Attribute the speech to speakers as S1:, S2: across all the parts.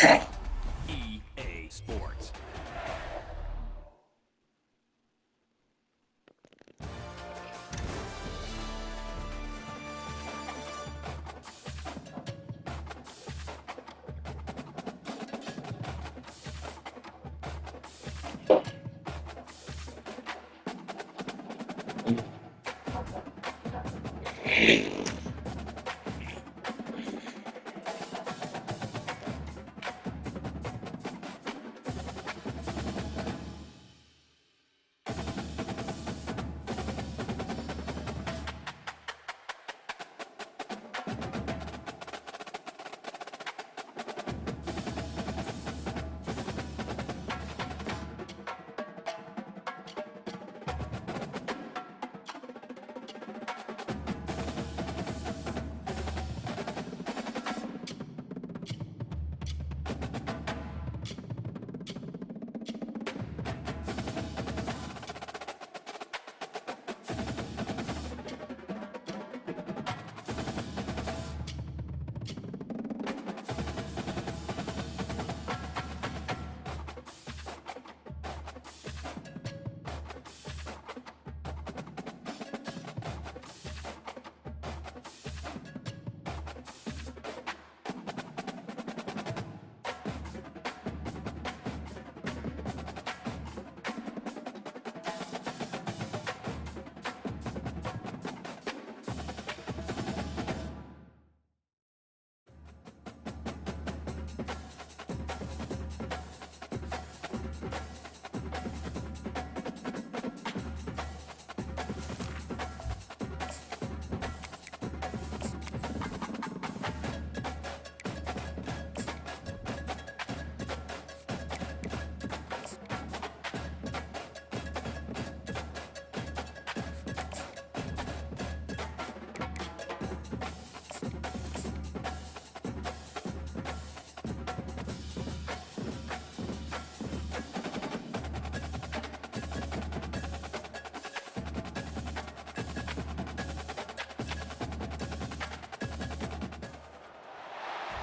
S1: EA Sports.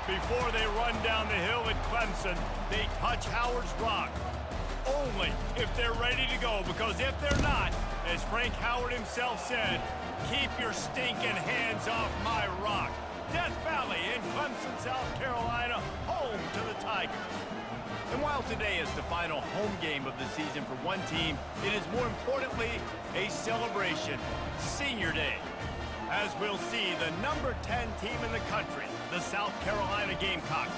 S2: Before they run down the hill at Clemson, they touch Howard's rock. Only if they're ready to go, because if they're not, as Frank Howard himself said, keep your stinking hands off my rock. Death Valley in Clemson, South Carolina, home to the Tigers. And while today is the final home game of the season for one team, it is more importantly a celebration, Senior Day. As we'll see the number 10 team in the country, the South Carolina Gamecocks,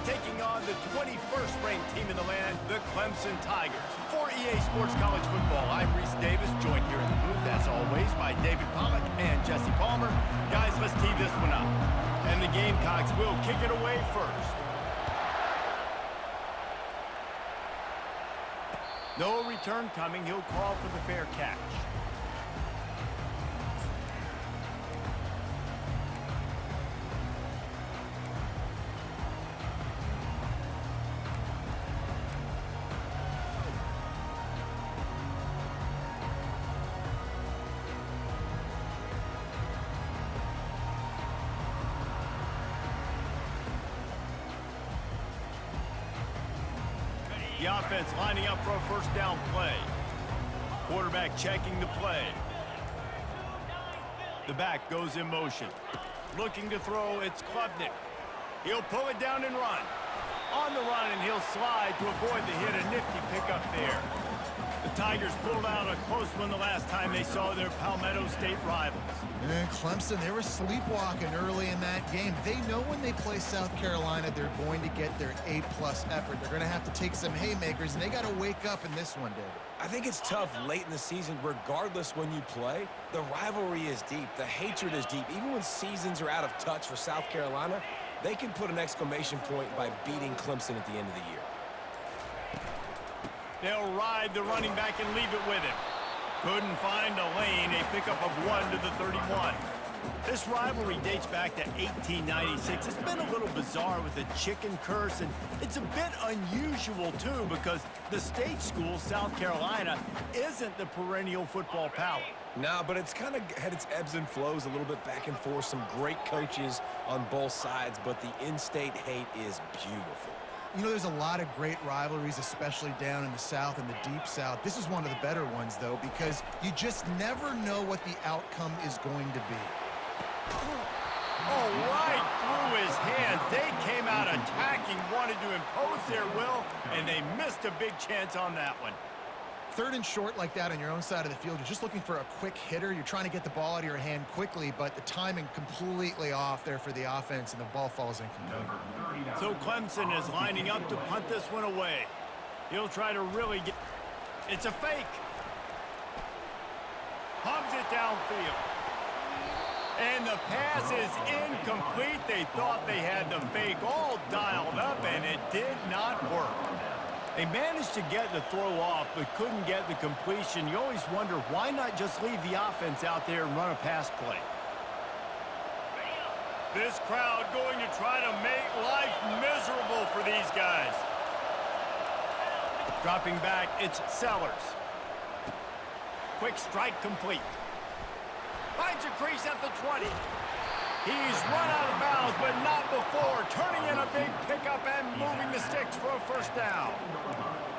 S2: taking on the 21st ranked team in the land, the Clemson Tigers. For EA Sports College Football, I'm Reese Davis, joined here in the booth, as always, by David Pollack and Jesse Palmer. Guys, let's tee this one up. And the Gamecocks will kick it away first. No return coming. He'll call for the fair catch. The offense lining up for a first down play. Quarterback checking the play. The back goes in motion. Looking to throw, it's Klubnik. He'll pull it down and run. On the run, and he'll slide to avoid the hit. A nifty pickup there. The Tigers pulled out a close one the last time they saw their Palmetto State rivals.
S3: And Clemson, they were sleepwalking early in that game. They know when they play South Carolina, they're going to get their A-plus effort. They're going to have to take some haymakers, and they got to wake up in this one, David.
S4: I think it's tough late in the season, regardless when you play. The rivalry is deep. The hatred is deep. Even when seasons are out of touch for South Carolina, they can put an exclamation point by beating Clemson at the end of the year.
S2: They'll ride the running back and leave it with him. Couldn't find a lane, a pickup of 1 to the 31. This rivalry dates back to 1896. It's been a little bizarre with the chicken curse, and it's a bit unusual, too, because the state school, South Carolina, isn't the perennial football power.
S4: No, but it's kind of had its ebbs and flows, a little bit back and forth, some great coaches on both sides, but the in-state hate is beautiful.
S3: You know, there's a lot of great rivalries, especially down in the South and the Deep South. This is one of the better ones, though, because you just never know what the outcome is going to be.
S2: Oh, right through his hands. They came out attacking, wanted to impose their will, and they missed a big chance on that one.
S3: 3rd and short like that on your own side of the field, you're just looking for a quick hitter. You're trying to get the ball out of your hand quickly, but the timing completely off there for the offense, and the ball falls incomplete.
S2: So Clemson is lining up to punt this one away. He'll try to really get... It's a fake. Pumps it downfield. And the pass is incomplete. They thought they had the fake all dialed up, and it did not work. They managed to get the throw off, but couldn't get the completion. You always wonder, why not just leave the offense out there and run a pass play? This crowd going to try to make life miserable for these guys. Dropping back, it's Sellers. Quick strike complete. Finds a crease at the 20. He's run out of bounds, but not before. Turning in a big pickup and moving the sticks for a first down.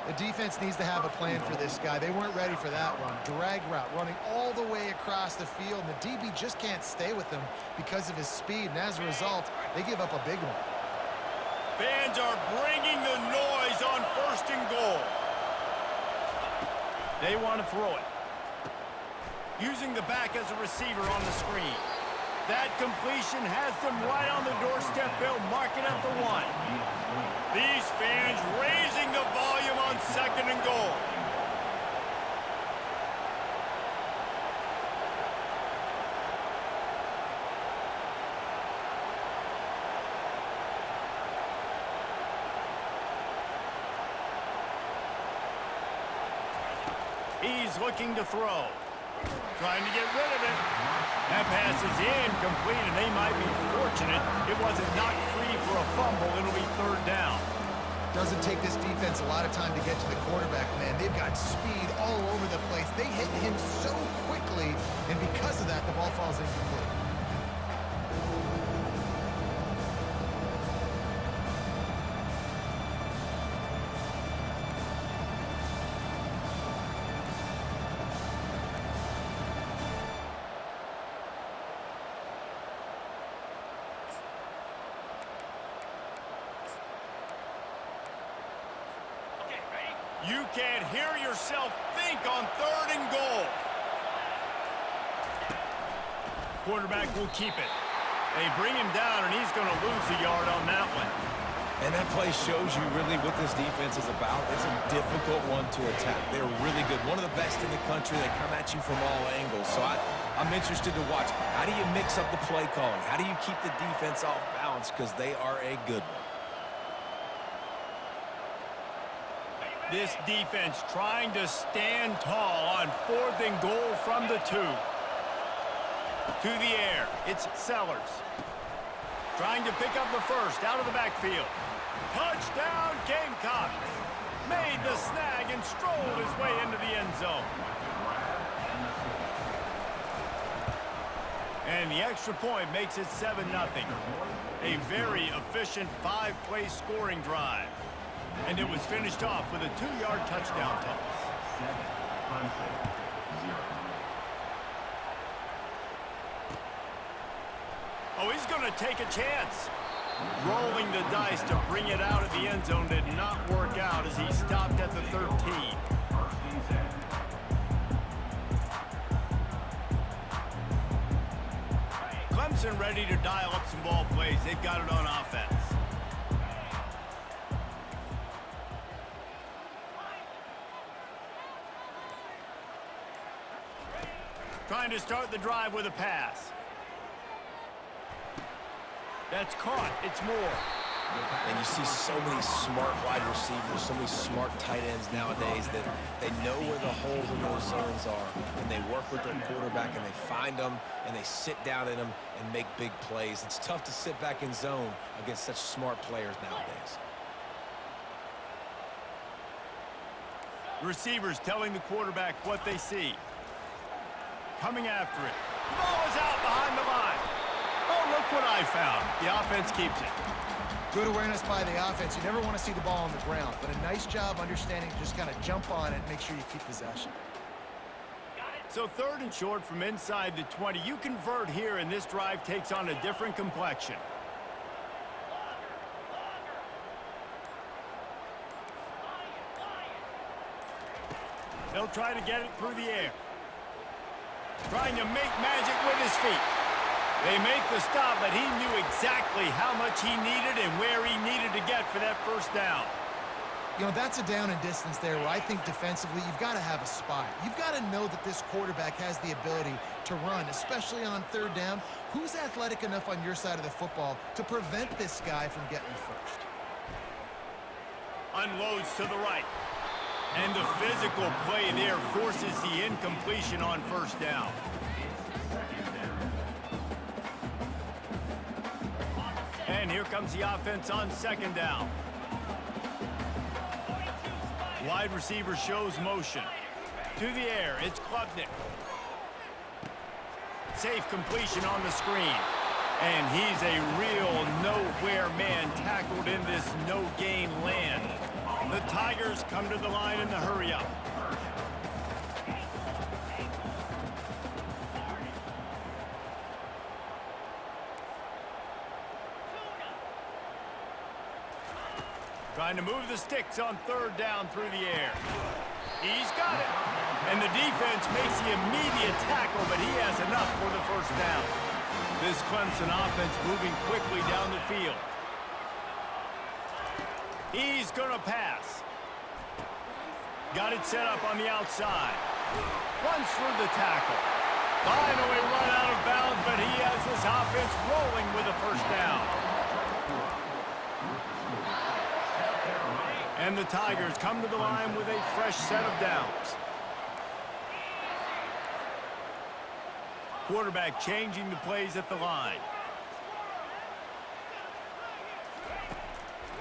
S3: The defense needs to have a plan for this guy. They weren't ready for that one. Drag route, running all the way across the field, and the DB just can't stay with him because of his speed, and as a result, they give up a big one.
S2: Fans are bringing the noise on 1st and goal. They want to throw it. Using the back as a receiver on the screen. That completion has them right on the doorstep. They'll mark it at the 1. These fans raising the volume on 2nd and goal. He's looking to throw. Trying to get rid of it. That pass is incomplete, and they might be fortunate it wasn't knocked free for a fumble. It'll be 3rd down.
S3: Doesn't take this defense a lot of time to get to the quarterback, man. They've got speed all over the place. They hit him so quickly, and because of that, the ball falls incomplete.
S2: You can't hear yourself think on 3rd and goal. Quarterback will keep it. They bring him down, and he's going to lose a yard on that one.
S4: And that play shows you really what this defense is about. It's a difficult one to attack. They're really good. One of the best in the country. They come at you from all angles. So I'm interested to watch. How do you mix up the play calling? How do you keep the defense off balance? Because they are a good one.
S2: This defense trying to stand tall on 4th and goal from the 2. To the air, it's Sellers. Trying to pick up the first out of the backfield. Touchdown, Gamecocks. Made the snag and strolled his way into the end zone. And the extra point makes it 7-0. A very efficient 5-play scoring drive. And it was finished off with a 2-yard touchdown toss. Oh, he's going to take a chance. Rolling the dice to bring it out of the end zone did not work out as he stopped at the 13. Clemson ready to dial up some ball plays. They've got it on offense. Trying to start the drive with a pass. That's caught. It's Moore.
S4: And you see so many smart wide receivers, so many smart tight ends nowadays that they know where the holes in those zones are, and they work with their quarterback, and they find them, and they sit down in them and make big plays. It's tough to sit back in zone against such smart players nowadays.
S2: Receivers telling the quarterback what they see. Coming after it. Ball is out behind the line. Oh, look what I found. The offense keeps it.
S3: Good awareness by the offense. You never want to see the ball on the ground, but a nice job understanding to just kind of jump on it and make sure you keep possession.
S2: So 3rd and short from inside the 20. You convert here, and this drive takes on a different complexion. They'll try to get it through the air. Trying to make magic with his feet. They make the stop, but he knew exactly how much he needed and where he needed to get for that first down.
S3: You know, that's a down and distance there where I think defensively you've got to have a spot. You've got to know that this quarterback has the ability to run, especially on 3rd down. Who's athletic enough on your side of the football to prevent this guy from getting the first?
S2: Unloads to the right. And the physical play there forces the incompletion on 1st down. And here comes the offense on 2nd down. Wide receiver shows motion. To the air, it's Klubnik. Safe completion on the screen. And he's a real nowhere man tackled in this no-gain land. The Tigers come to the line in the hurry-up. Trying to move the sticks on 3rd down through the air. He's got it. And the defense makes the immediate tackle, but he has enough for the 1st down. This Clemson offense moving quickly down the field. He's going to pass. Got it set up on the outside. Runs through the tackle. Finally run out of bounds, but he has this offense rolling with a 1st down. And the Tigers come to the line with a fresh set of downs. Quarterback changing the plays at the line.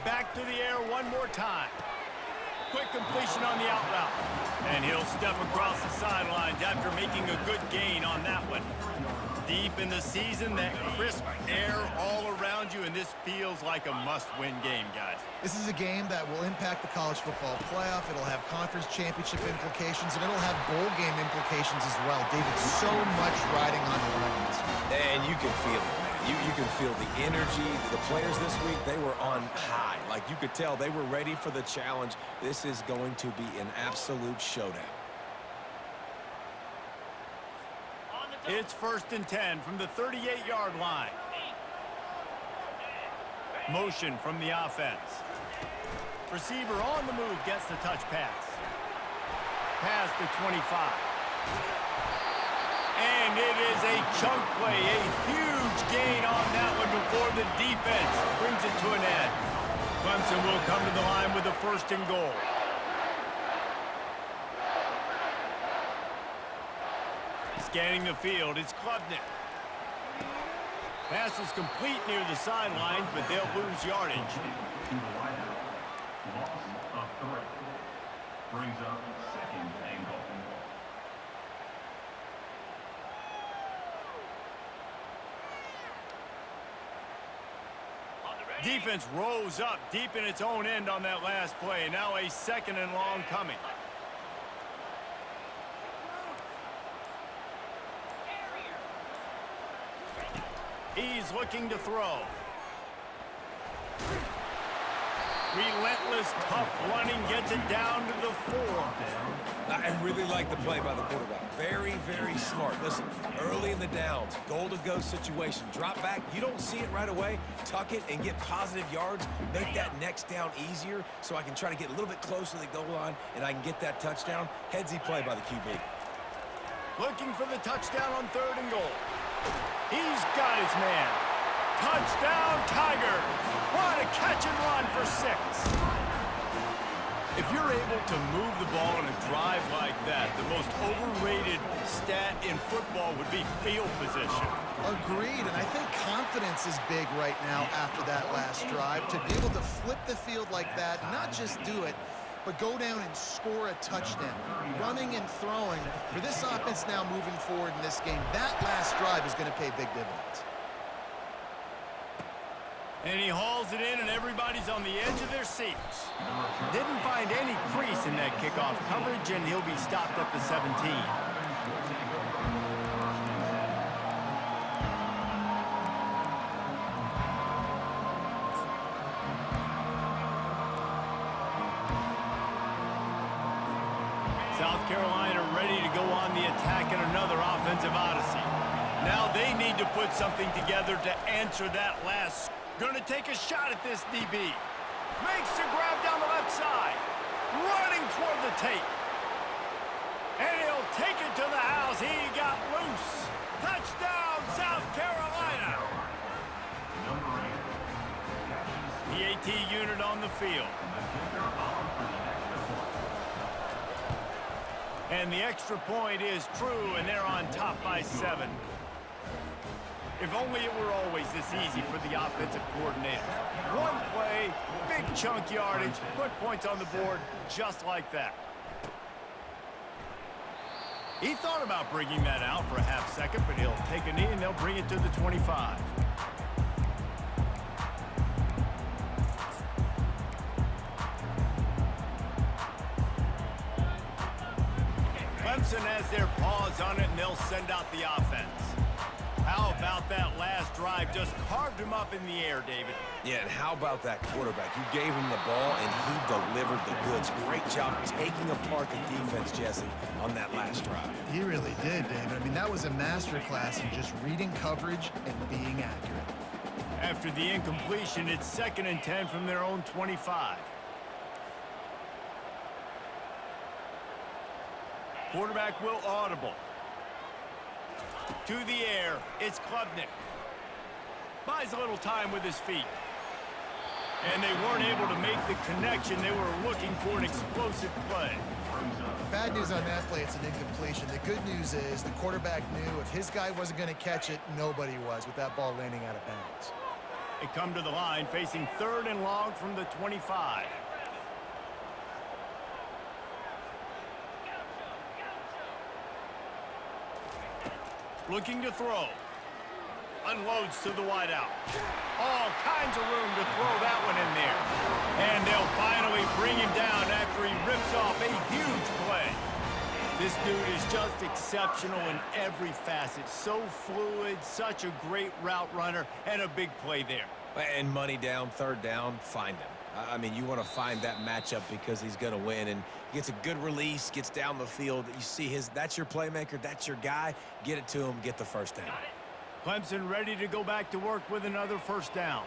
S2: Back to the air one more time. Quick completion on the out route. And he'll step across the sidelines after making a good gain on that one. Deep in the season, that crisp air all around you, and this feels like a must-win game, guys.
S3: This is a game that will impact the college football playoff. It'll have conference championship implications, and it'll have bowl game implications as well. David, so much riding on the line in this one.
S4: And you can feel it, man. You can feel the energy. The players this week, they were on high. Like, you could tell they were ready for the challenge. This is going to be an absolute showdown.
S2: It's 1st and 10 from the 38-yard line. Motion from the offense. Receiver on the move gets the touch pass. Pass to 25. And it is a chunk play, a huge gain on that one before the defense brings it to an end. Clemson will come to the line with a 1st and goal. Scanning the field, it's Klubnik. Pass is complete near the sidelines, but they'll lose yardage.
S1: Loss of 3. Brings up 2nd and goal.
S2: Defense rose up deep in its own end on that last play. Now a 2nd and long coming. He's looking to throw. Relentless, tough running gets it down to the 4.
S4: I really like the play by the quarterback. Very, very smart. Listen, early in the downs, goal-to-go situation. Drop back, you don't see it right away. Tuck it and get positive yards. Make that next down easier so I can try to get a little bit closer to the goal line and I can get that touchdown. Headsy play by the QB.
S2: Looking for the touchdown on 3rd and goal. He's got his man. Touchdown, Tiger. What a catch and run for 6. If you're able to move the ball in a drive like that, the most overrated stat in football would be field position.
S3: Agreed, and I think confidence is big right now after that last drive. To be able to flip the field like that, not just do it, but go down and score a touchdown. Running and throwing, for this offense now moving forward in this game, that last drive is going to pay big dividends.
S2: And he hauls it in, and everybody's on the edge of their seats. Didn't find any crease in that kickoff coverage, and he'll be stopped at the 17. South Carolina ready to go on the attack in another offensive odyssey. Now they need to put something together to answer that last. Gonna take a shot at this DB. Makes the grab down the left side. Running toward the tape. And he'll take it to the house. He got loose. Touchdown, South Carolina. The AT unit on the field. And the extra point is true, and they're on top by 7. If only it were always this easy for the offensive coordinator. One play, big chunk yardage, put points on the board just like that. He thought about bringing that out for a half second, but he'll take a knee and they'll bring it to the 25. Clemson has their paws on it, and they'll send out the offense. How about that last drive? Just carved him up in the air, David.
S4: Yeah, and how about that quarterback? You gave him the ball, and he delivered the goods. Great job taking apart the defense, Jesse, on that last drive.
S3: He really did, David. I mean, that was a masterclass in just reading coverage and being accurate.
S2: After the incompletion, it's 2nd and 10 from their own 25. Quarterback will audible. To the air, it's Klubnik. Buys a little time with his feet. And they weren't able to make the connection. They were looking for an explosive play.
S3: Bad news on that play, it's an incompletion. The good news is the quarterback knew if his guy wasn't going to catch it, nobody was with that ball landing out of bounds.
S2: They come to the line facing 3rd and long from the 25. Looking to throw. Unloads to the wideout. All kinds of room to throw that one in there. And they'll finally bring him down after he rips off a huge play. This dude is just exceptional in every facet. So fluid, such a great route runner, and a big play there.
S4: And money down, 3rd down, find him. I mean, you want to find that matchup because he's going to win, and he gets a good release, gets down the field. You see that's your playmaker, that's your guy. Get it to him, get the 1st down.
S2: Clemson ready to go back to work with another 1st down.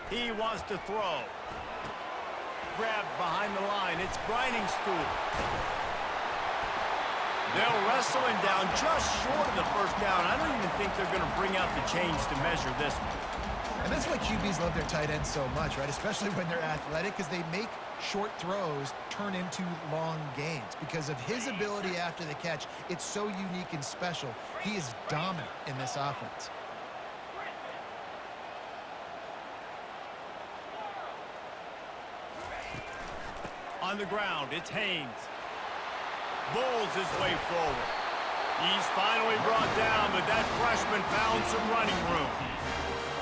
S2: He wants to throw. Grabbed behind the line. It's Briningstool. They'll wrestle him down just short of the 1st down. I don't even think they're going to bring out the chains to measure this one.
S3: And that's why QBs love their tight ends so much, right? Especially when they're athletic, because they make short throws turn into long gains. Because of his ability after the catch, it's so unique and special. He is dominant in this offense.
S2: On the ground, it's Haynes. Bowls his way forward. He's finally brought down, but that freshman found some running room.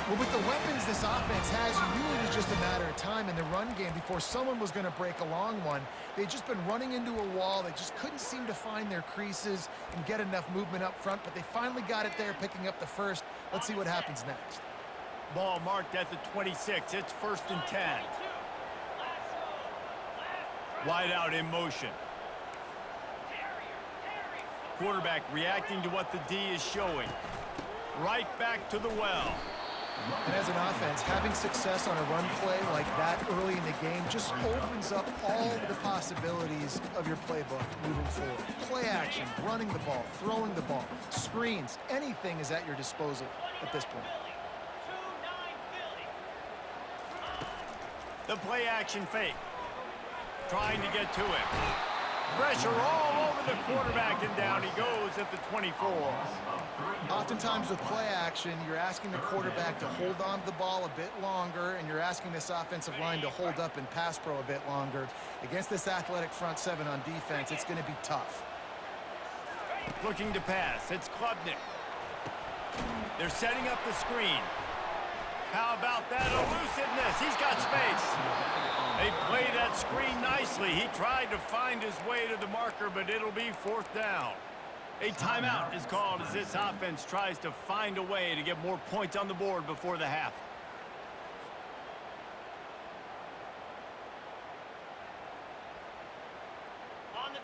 S3: Well, with the weapons this offense has, you knew it was just a matter of time in the run game before someone was going to break a long one. They'd just been running into a wall. They just couldn't seem to find their creases and get enough movement up front, but they finally got it there, picking up the 1st. Let's see what happens next.
S2: Ball marked at the 26. It's 1st and 10. Wide out in motion. Quarterback reacting to what the D is showing. Right back to the well.
S3: And as an offense, having success on a run play like that early in the game just opens up all the possibilities of your playbook moving forward. Play action, running the ball, throwing the ball, screens, anything is at your disposal at this point.
S2: The play action fake. Trying to get to him. Pressure all over the quarterback, and down he goes at the 24.
S3: Oftentimes with play action, you're asking the quarterback to hold on to the ball a bit longer, and you're asking this offensive line to hold up in pass pro a bit longer. Against this athletic front seven on defense, it's going to be tough.
S2: Looking to pass, it's Klubnik. They're setting up the screen. How about that elusiveness? He's got space. They play that screen nicely. He tried to find his way to the marker, but it'll be 4th down. A timeout is called as this offense tries to find a way to get more points on the board before the half.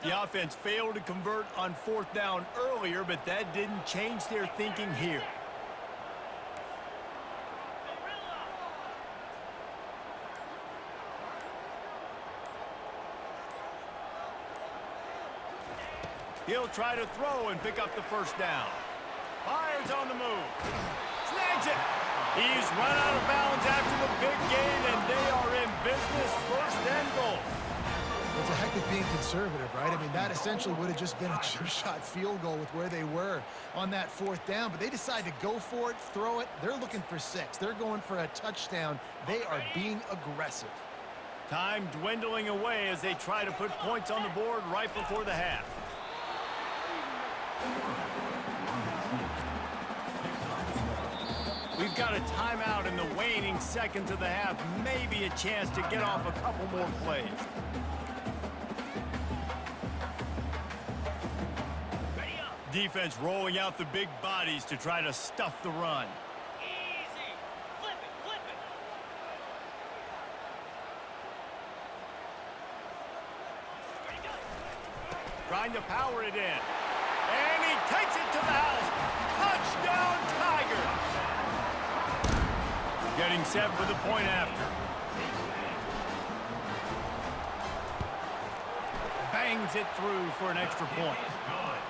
S2: The offense failed to convert on 4th down earlier, but that didn't change their thinking here. He'll try to throw and pick up the 1st down. Fires on the move. Snags it. He's run out of bounds after the big gain, and they are in business. 1st and goal.
S3: It's a heck of being conservative, right? I mean, that essentially would have just been a chip shot field goal with where they were on that 4th down, but they decide to go for it, throw it. They're looking for 6. They're going for a touchdown. They are being aggressive.
S2: Time dwindling away as they try to put points on the board right before the half. We've got a timeout in the waning seconds of the half. Maybe a chance to get off a couple more plays. Defense rolling out the big bodies to try to stuff the run.
S5: Easy. Flip it.
S2: Trying to power it in. And he takes it to the house. Touchdown, Tigers! Getting set for the point after. Bangs it through for an extra point.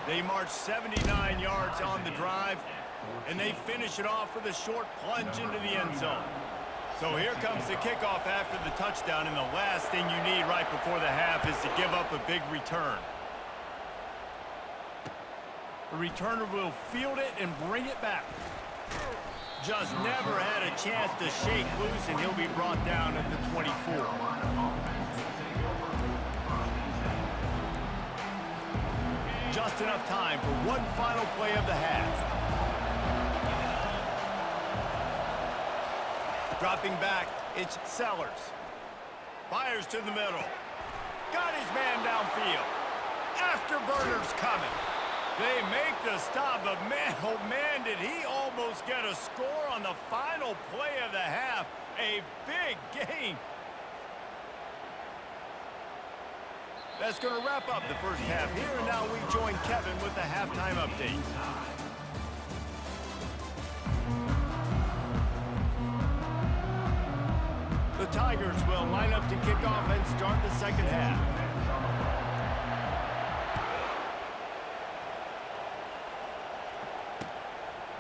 S2: They march 79 yards on the drive, and they finish it off with a short plunge into the end zone. So here comes the kickoff after the touchdown, and the last thing you need right before the half is to give up a big return. The returner will field it and bring it back. Just never had a chance to shake loose, and he'll be brought down at the 24. Just enough time for one final play of the half. Dropping back, it's Sellers. Fires to the middle. Got his man downfield. Afterburners coming. They make the stop, but man, oh man, did he almost get a score on the final play of the half. A big gain. That's going to wrap up the first half here, and now we join Kevin with the halftime update. The Tigers will line up to kick off and start the second half.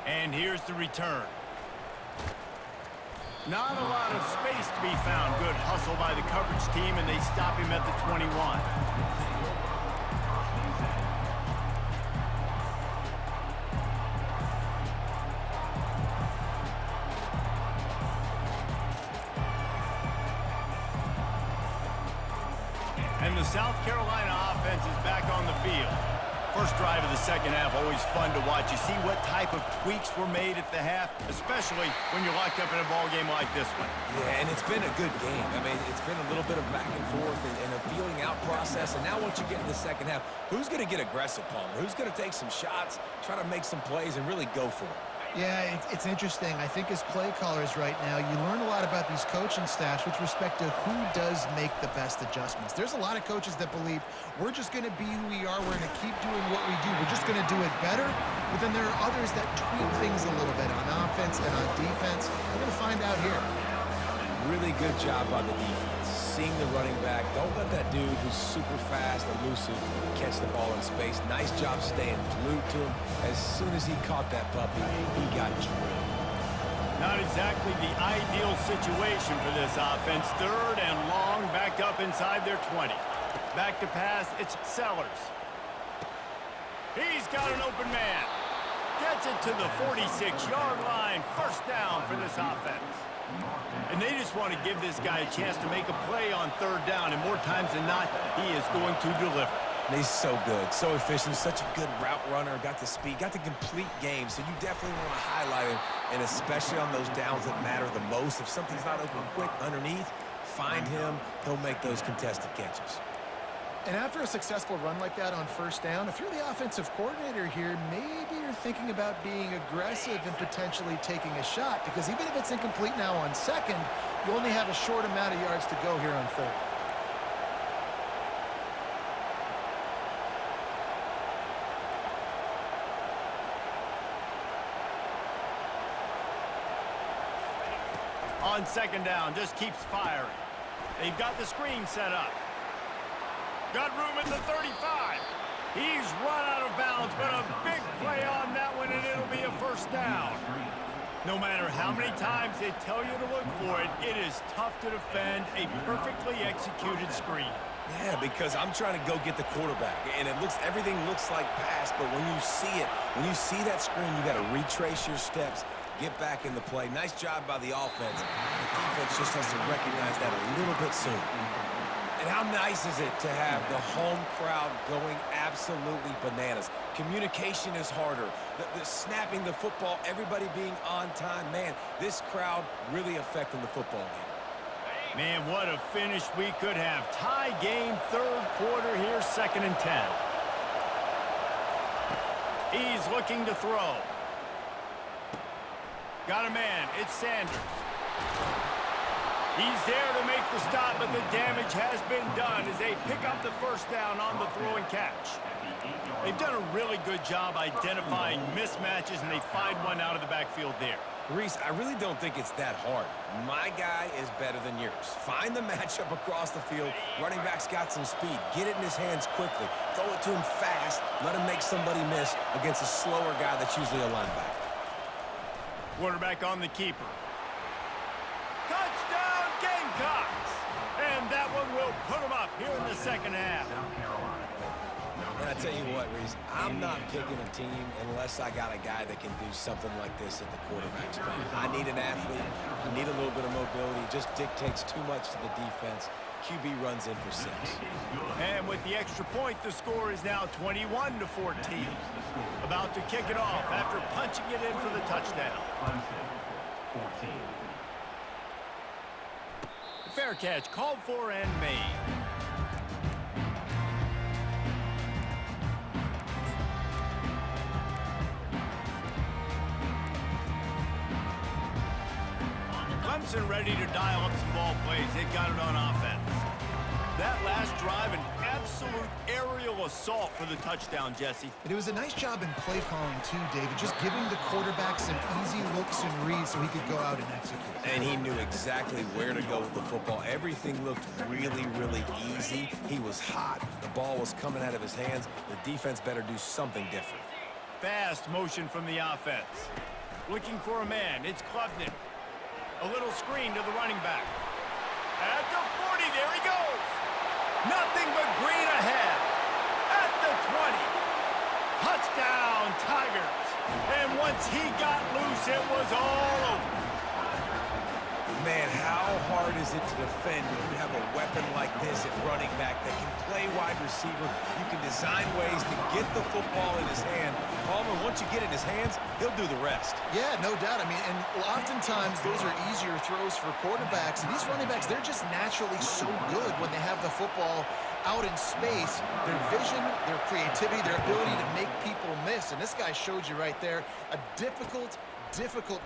S2: And here's the return. Not a lot of space to be found. Good hustle by the coverage team, and they stop him at the 21. And the South Carolina offense is back on the field. First drive of the second half, always fun to watch. You see what type of tweaks were made at the half, especially when you're locked up in a ball game like this one.
S4: Yeah, and it's been a good game. I mean, it's been a little bit of back and forth and a feeling out process. And now once you get in the second half, who's going to get aggressive, Palmer? Who's going to take some shots, try to make some plays, and really go for it?
S3: Yeah, it's interesting. I think as play callers right now, you learn a lot about these coaching staffs with respect to who does make the best adjustments. There's a lot of coaches that believe we're just going to be who we are. We're going to keep doing what we do. We're just going to do it better. But then there are others that tweak things a little bit on offense and on defense. We're going to find out here.
S4: Really good job by the defense. Seeing the running back. Don't let that dude who's super fast, elusive, catch the ball in space. Nice job staying glued to him. As soon as he caught that puppy, he got drilled.
S2: Not exactly the ideal situation for this offense. Third and long, back up inside their 20. Back to pass, it's Sellers. He's got an open man. Gets it to the 46-yard line. First down for this offense. And they just want to give this guy a chance to make a play on third down, and more times than not, he is going to deliver.
S4: And he's so good, so efficient, such a good route runner, got the speed, got the complete game, so you definitely want to highlight him, and especially on those downs that matter the most. If something's not open quick underneath, find him, he'll make those contested catches.
S3: And after a successful run like that on first down, if you're the offensive coordinator here, maybe you're thinking about being aggressive and potentially taking a shot, because even if it's incomplete now on second, you only have a short amount of yards to go here on third.
S2: On second down, just keeps firing. They've got the screen set up. Got room at the 35. He's run out of bounds, but a big play on that one, and it'll be a first down. No matter how many times they tell you to look for it, it is tough to defend a perfectly executed screen.
S4: Yeah, because I'm trying to go get the quarterback, and everything looks like pass, but when you see it, when you see that screen, you got to retrace your steps, get back in the play. Nice job by the offense. The defense just has to recognize that a little bit sooner. And how nice is it to have the home crowd going absolutely bananas? Communication is harder. The snapping the football, everybody being on time. Man, this crowd really affecting the football game.
S2: Man, what a finish we could have. Tie game, third quarter here, 2nd and 10. He's looking to throw. Got a man, it's Sanders. He's there to make the stop, but the damage has been done as they pick up the first down on the throw and catch. They've done a really good job identifying mismatches, and they find one out of the backfield there.
S4: Reese, I really don't think it's that hard. My guy is better than yours. Find the matchup across the field. Running back's got some speed. Get it in his hands quickly. Throw it to him fast. Let him make somebody miss against a slower guy that's usually a linebacker.
S2: Quarterback on the keeper. Touchdown, Gamecocks! And that one will put them up here in the second half.
S4: And I tell you what, Reese, I'm not picking a team unless I got a guy that can do something like this at the quarterback spot. I need an athlete. I need a little bit of mobility. It just dictates too much to the defense. QB runs in for 6.
S2: And with the extra point, the score is now 21-14. About to kick it off after punching it in for the touchdown.
S1: 14.
S2: Fair catch called for and made. Clemson ready to dial up some ball plays. They've got it on offense. That last drive, an absolute aerial assault for the touchdown, Jesse.
S3: It was a nice job in play calling too, David, just giving the quarterback some easy looks and reads so he could go out and execute.
S4: And he knew exactly where to go with the football. Everything looked really, really easy. He was hot. The ball was coming out of his hands. The defense better do something different.
S2: Fast motion from the offense. Looking for a man. It's Klubnik. A little screen to the running back. At the 40, there he goes. Nothing but green ahead. At the 20. Touchdown, Tigers. And once he got loose, it was all over.
S4: Man, how hard is it to defend when you have a weapon like this at running back that can play wide receiver? You can design ways to get the football in his hand. Palmer, once you get it in his hands, he'll do the rest.
S3: Yeah, no doubt. I mean, and oftentimes those are easier throws for quarterbacks. And these running backs, they're just naturally so good when they have the football out in space. Their vision, their creativity, their ability to make people miss. And this guy showed you right there, a difficult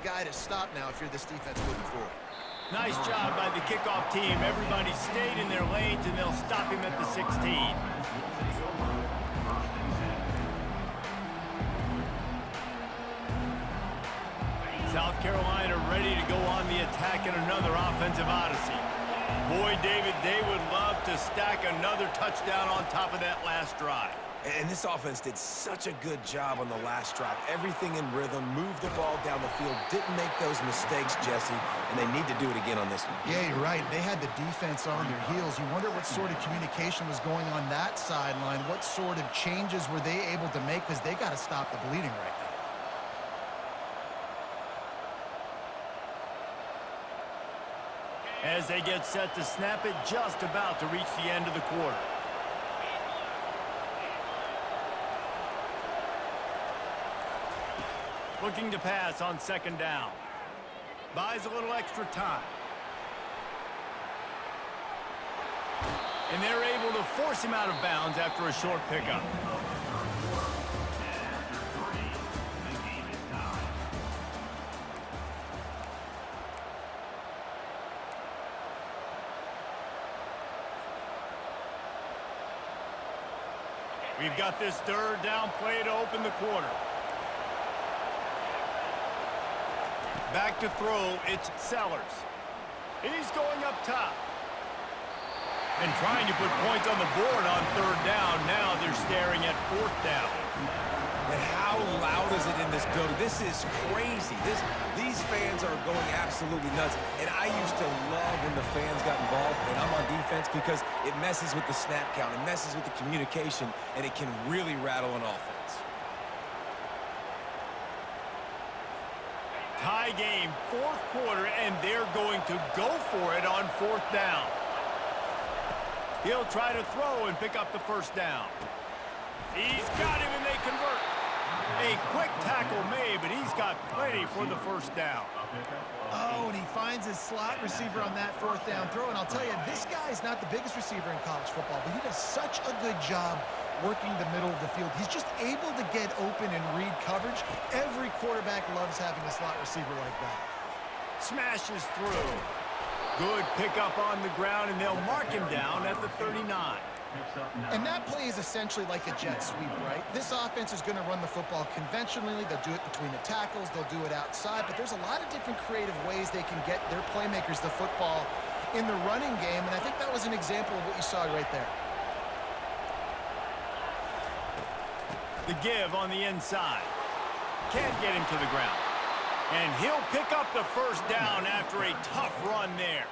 S3: guy to stop now if you're this defense moving forward.
S2: Nice job by the kickoff team. Everybody stayed in their lanes, and they'll stop him at the 16. South Carolina ready to go on the attack in another offensive odyssey. Boy, David, they would love to stack another touchdown on top of that last drive.
S4: And this offense did such a good job on the last drive. Everything in rhythm, moved the ball down the field, didn't make those mistakes, Jesse, and they need to do it again on this one.
S3: Yeah, you're right. They had the defense on their heels. You wonder what sort of communication was going on that sideline. What sort of changes were they able to make, because they got to stop the bleeding right now.
S2: As they get set to snap it, just about to reach the end of the quarter. Looking to pass on second down. Buys a little extra time. And they're able to force him out of bounds after a short pickup. We've got this third down play to open the quarter. Back to throw, it's Sellers. He's going up top. And trying to put points on the board on third down. Now they're staring at fourth down.
S4: And how loud is it in this building? This is crazy. These fans are going absolutely nuts. And I used to love when the fans got involved, and I'm on defense, because it messes with the snap count, it messes with the communication, and it can really rattle an offense.
S2: Tie game, fourth quarter, and they're going to go for it on fourth down. He'll try to throw and pick up the first down. He's got him, and they convert. A quick tackle made, but he's got plenty for the first down.
S3: Oh, and he finds his slot receiver on that fourth down throw. And I'll tell you, this guy's not the biggest receiver in college football, but he does such a good job working the middle of the field. He's just able to get open and read coverage. Every quarterback loves having a slot receiver like that.
S2: Smashes through. Good pickup on the ground, and they'll mark him down at the 39.
S3: And that play is essentially like a jet sweep, right? This offense is going to run the football conventionally. They'll do it between the tackles. They'll do it outside. But there's a lot of different creative ways they can get their playmakers the football in the running game. And I think that was an example of what you saw right there.
S2: The give on the inside. Can't get him to the ground. And he'll pick up the first down after a tough run there.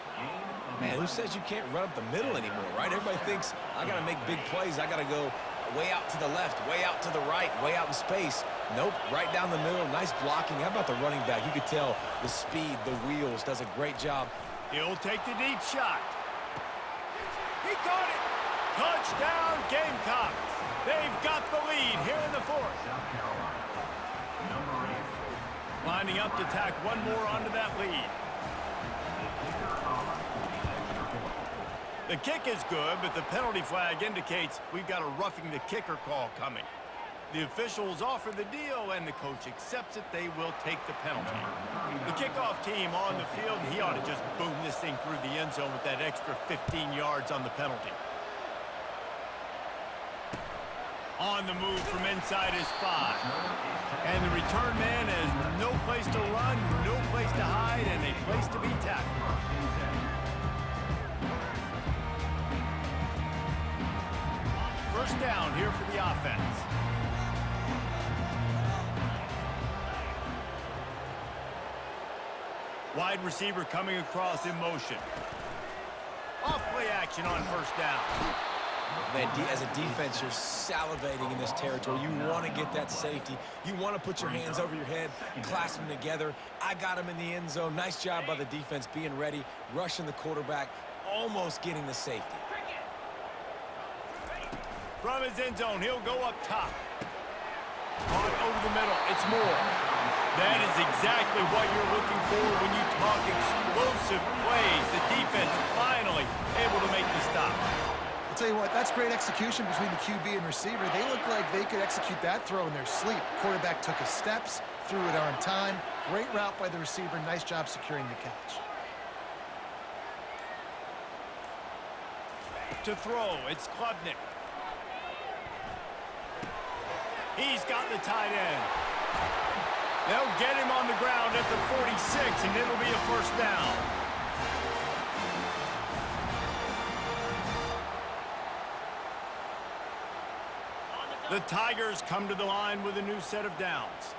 S4: Man, who says you can't run up the middle anymore, right? Everybody thinks, I got to make big plays. I got to go way out to the left, way out to the right, way out in space. Nope, right down the middle. Nice blocking. How about the running back? You could tell the speed, the wheels, does a great job.
S2: He'll take the deep shot. He caught it. Touchdown, Gamecocks. They've got the lead here in the fourth. Lining up to tack one more onto that lead. The kick is good, but the penalty flag indicates we've got a roughing the kicker call coming. The officials offer the deal, and the coach accepts it. They will take the penalty. The kickoff team on the field, and he ought to just boom this thing through the end zone with that extra 15 yards on the penalty. On the move from inside his 5. And the return man has no place to run, no place to hide, and a place to be tackled. First down here for the offense. Wide receiver coming across in motion. Off play action on first down.
S4: Man, as a defense, you're salivating in this territory. You want to get that safety. You want to put your hands over your head, clasp them together. I got him in the end zone. Nice job by the defense being ready, rushing the quarterback, almost getting the safety.
S2: From his end zone, he'll go up top. Caught over the middle. It's Moore. That is exactly what you're looking for when you talk explosive plays. The defense finally able to make the stop.
S3: I'll tell you what, that's great execution between the QB and receiver. They look like they could execute that throw in their sleep. Quarterback took his steps, threw it on time. Great route by the receiver. Nice job securing the catch.
S2: To throw, it's Klubnik. He's got the tight end. They'll get him on the ground at the 46, and it'll be a first down.
S5: On the
S2: The Tigers come to the line with a new set of downs.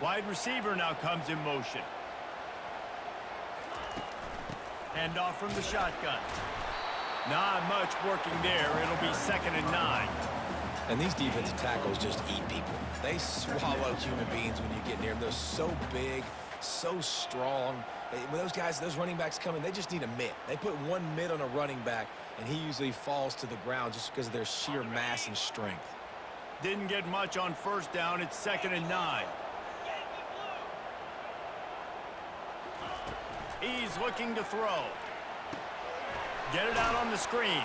S2: Wide receiver now comes in motion. Hand off from the shotgun. Not much working there. It'll be 2nd and 9.
S4: And these defensive tackles just eat people. They swallow human beings when you get near them. They're so big, so strong. When those guys, those running backs come in, they just need a mitt. They put one mitt on a running back, and he usually falls to the ground just because of their sheer mass and strength.
S2: Didn't get much on 1st down. It's 2nd and 9. He's looking to throw. Get it out on the screen.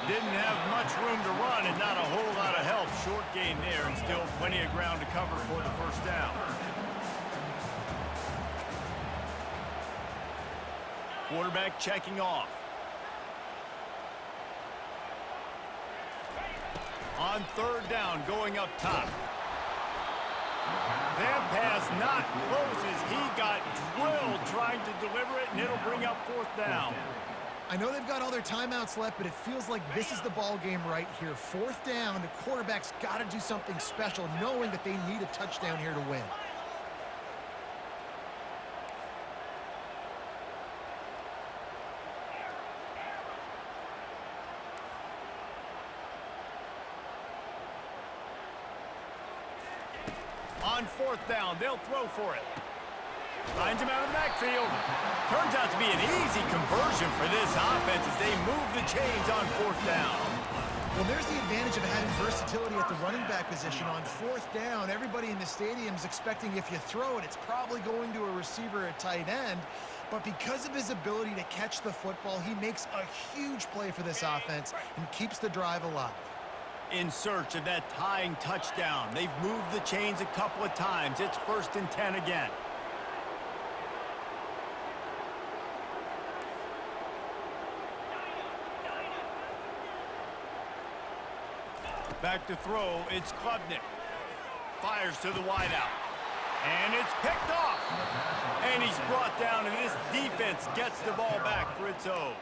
S2: Didn't have much room to run and not a whole lot of help. Short gain there and still plenty of ground to cover for the 1st down. Quarterback checking off. On 3rd down, going up top. That pass not close as he got drilled trying to deliver it, and it'll bring up 4th down.
S3: I know they've got all their timeouts left, but it feels like this is the ball game right here. 4th down, the quarterback's got to do something special, knowing that they need a touchdown here to win.
S2: On 4th down, they'll throw for it. Finds him out of the backfield. Turns out to be an easy conversion for this offense as they move the chains on 4th down.
S3: Well, there's the advantage of having versatility at the running back position. On 4th down, everybody in the stadium is expecting if you throw it, it's probably going to a receiver at tight end. But because of his ability to catch the football, he makes a huge play for this offense and keeps the drive alive.
S2: In search of that tying touchdown. They've moved the chains a couple of times. It's 1st and 10 again. Back to throw, it's Klubnik. Fires to the wideout. And it's picked off. And he's brought down, and this defense gets the ball back for its own.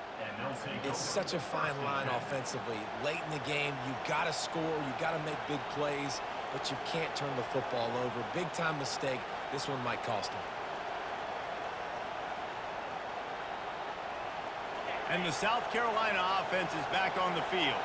S4: It's such a fine line offensively. Late in the game, you got to score, you got to make big plays, but you can't turn the football over. Big-time mistake. This one might cost him.
S2: And the South Carolina offense is back on the field.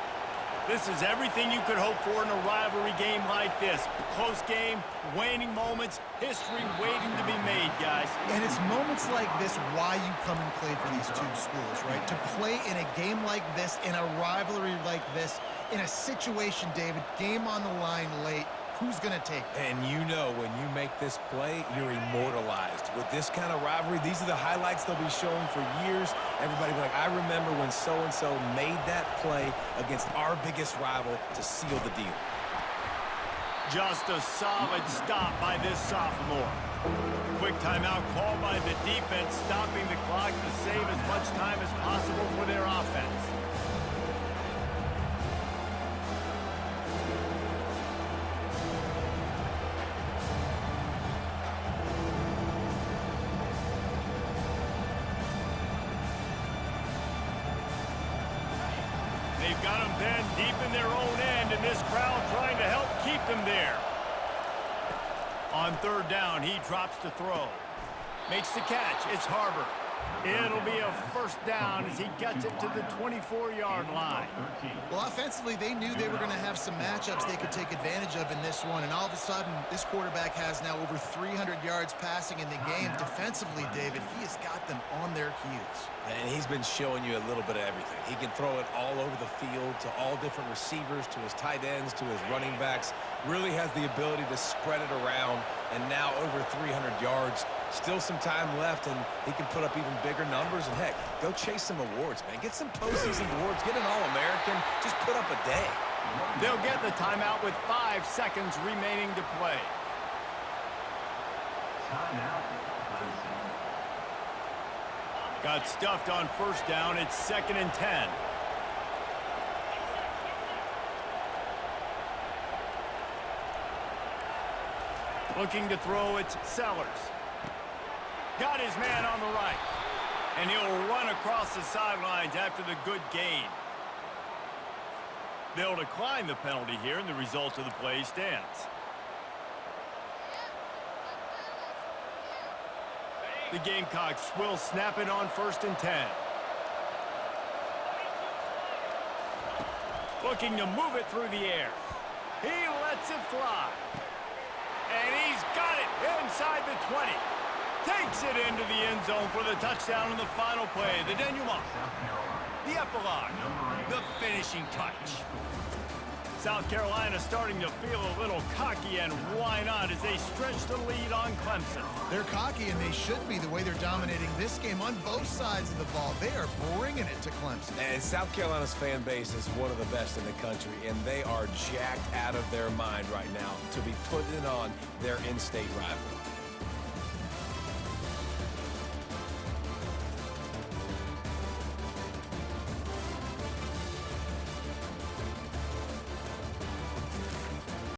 S2: This is everything you could hope for in a rivalry game like this. Close game, waning moments, history waiting to be made, guys.
S3: And it's moments like this why you come and play for these two schools, right? To play in a game like this, in a rivalry like this, in a situation, David, game on the line late, who's going to take it?
S4: And you know when you make this play, you're immortalized. With this kind of rivalry, these are the highlights they'll be showing for years. Everybody will be like, I remember when so-and-so made that play against our biggest rival to seal the deal.
S2: Just a solid stop by this sophomore. Quick timeout called by the defense, stopping the clock to save as much time as possible for their offense. They've got them pinned deep in their own end, and this crowd trying to help keep them there. On 3rd down, he drops to throw. Makes the catch. It's Harbor. It'll be a 1st down as he gets it to the 24-yard line.
S3: Well, offensively, they knew they were going to have some matchups they could take advantage of in this one, and all of a sudden, this quarterback has now over 300 yards passing in the game. Defensively, David, he has got them on their heels.
S4: And he's been showing you a little bit of everything. He can throw it all over the field to all different receivers, to his tight ends, to his running backs. Really has the ability to spread it around, and now over 300 yards. Still some time left, and he can put up even bigger numbers. And, heck, go chase some awards, man. Get some postseason awards. Get an All-American. Just put up a day.
S2: They'll get the timeout with 5 seconds remaining to play. Got stuffed on 1st down. It's 2nd and 10. Looking to throw, it's Sellers. Got his man on the right. And he'll run across the sidelines after the good gain. They'll decline the penalty here, and the result of the play stands. The Gamecocks will snap it on 1st and 10. Looking to move it through the air. He lets it fly. And he's got it inside the 20. Takes it into the end zone for the touchdown in the final play. The denouement. The epilogue. The finishing touch. South Carolina starting to feel a little cocky, and why not, as they stretch the lead on Clemson.
S3: They're cocky, and they should be the way they're dominating this game on both sides of the ball. They are bringing it to Clemson.
S4: And South Carolina's fan base is one of the best in the country, and they are jacked out of their mind right now to be putting it on their in-state rival.